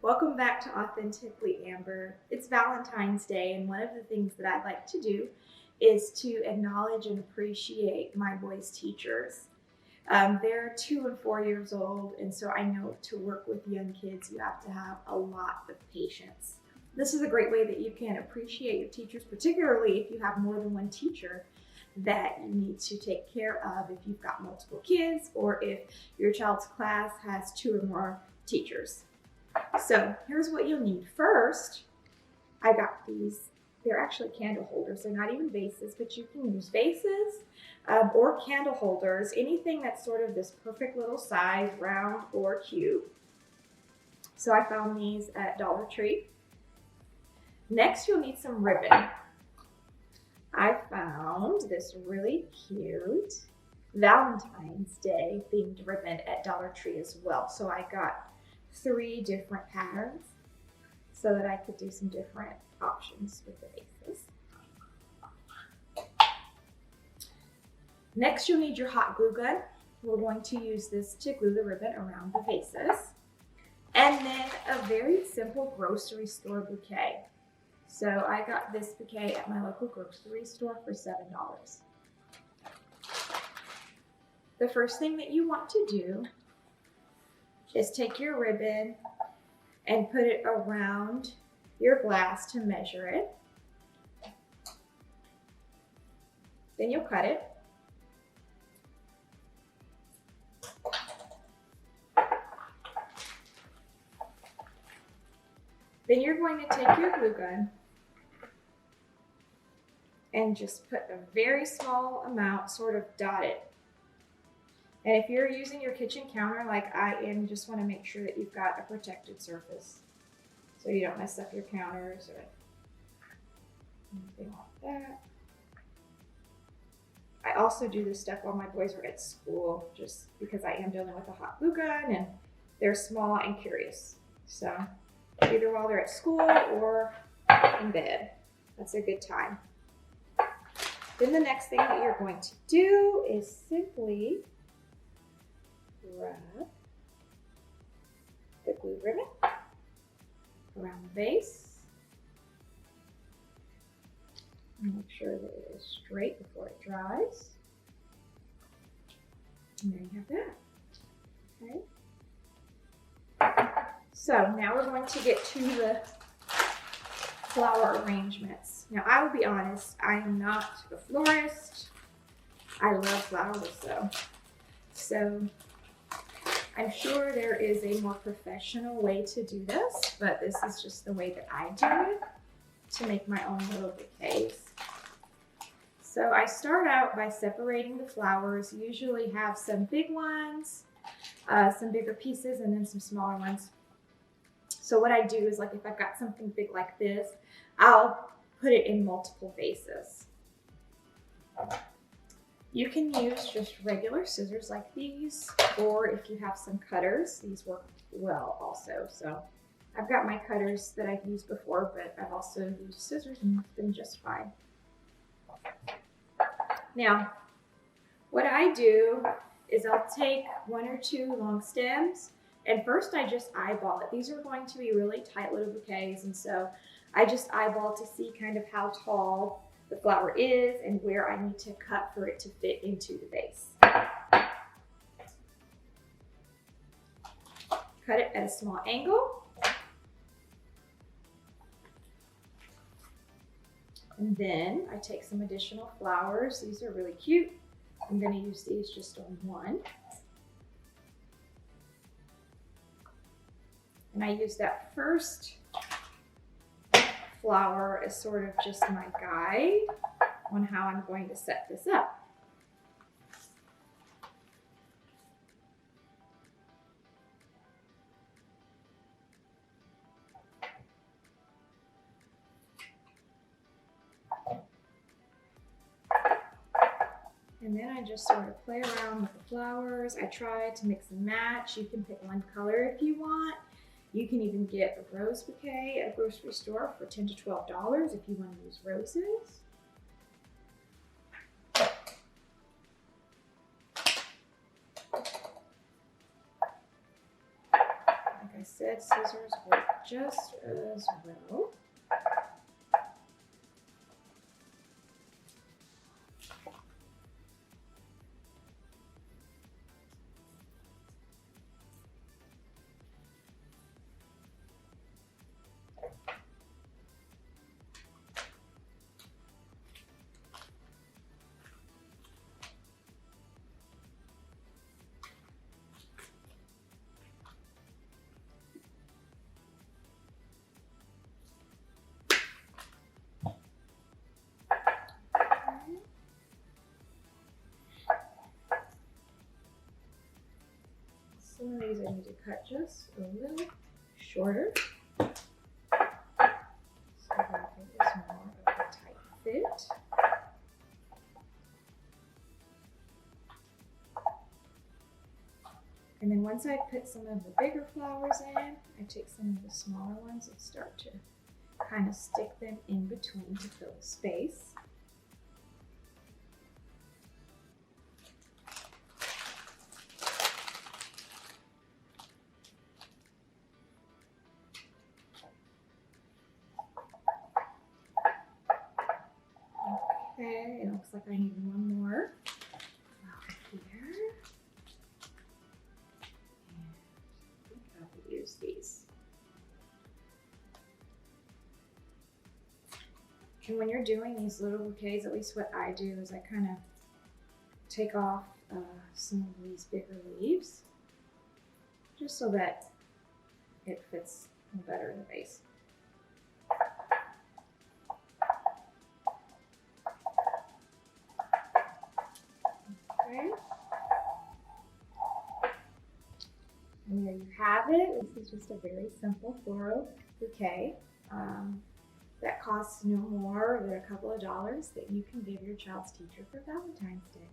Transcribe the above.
Welcome back to Authentically Amber. It's Valentine's Day, and one of the things that I like to do is to acknowledge and appreciate my boys' teachers. They're 2 and 4 years old, and so I know to work with young kids, you have to have a lot of patience. This is a great way that you can appreciate your teachers, particularly if you have more than one teacher that you need to take care of if you've got multiple kids or if your child's class has 2 or more teachers. So here's what you'll need. First, I got these. They're actually candle holders. They're not even vases, but you can use vases or candle holders, anything that's sort of this perfect little size, round or cube. So I found these at Dollar Tree. Next, you'll need some ribbon. I found this really cute Valentine's Day themed ribbon at Dollar Tree as well. So I got 3 different patterns so that I could do some different options with the vases. Next, you'll need your hot glue gun. We're going to use this to glue the ribbon around the vases. And then a very simple grocery store bouquet. So I got this bouquet at my local grocery store for $7. The first thing that you want to do is take your ribbon and put it around your glass to measure it. Then you'll cut it. Then you're going to take your glue gun and just put a very small amount, sort of dot it. And if you're using your kitchen counter like I am, you just want to make sure that you've got a protected surface so you don't mess up your counters or anything like that. I also do this stuff while my boys are at school, just because I am dealing with a hot glue gun and they're small and curious. So either while they're at school or in bed, that's a good time. Then the next thing that you're going to do is simply wrap the glue ribbon around the base. And make sure that it is straight before it dries. And there you have that. Okay. So now we're going to get to the flower arrangements. Now I will be honest, I am not a florist. I love flowers though. So I'm sure there is a more professional way to do this, but this is just the way that I do it to make my own little bouquets. So I start out by separating the flowers. Usually have some big ones, some bigger pieces, and then some smaller ones. So what I do is, like, if I've got something big like this, I'll put it in multiple vases. You can use just regular scissors like these, or if you have some cutters, these work well also. So I've got my cutters that I've used before, but I've also used scissors and it's been just fine. Now, what I do is I'll take 1 or 2 long stems, and first I just eyeball it. These are going to be really tight little bouquets, and so I just eyeball to see kind of how tall the flower is and where I need to cut for it to fit into the vase. Cut it at a small angle. And then I take some additional flowers. These are really cute. I'm going to use these just on one. And I use that first flower as sort of just my guide on how I'm going to set this up. And then I just sort of play around with the flowers. I try to mix and match. You can pick one color if you want. You can even get a rose bouquet at a grocery store for $10 to $12 if you want to use roses. Like I said, scissors work just as well. Some of these I need to cut just a little shorter so that it is more of a tight fit. And then once I put some of the bigger flowers in, I take some of the smaller ones and start to kind of stick them in between to fill the space. Okay, it looks like I need one more flower here. And I think I will use these. And when you're doing these little bouquets, at least what I do is I kind of take off some of these bigger leaves just so that it fits better in the vase. Okay. And there you have it. This is just a very simple floral bouquet that costs no more than a couple of dollars that you can give your child's teacher for Valentine's Day.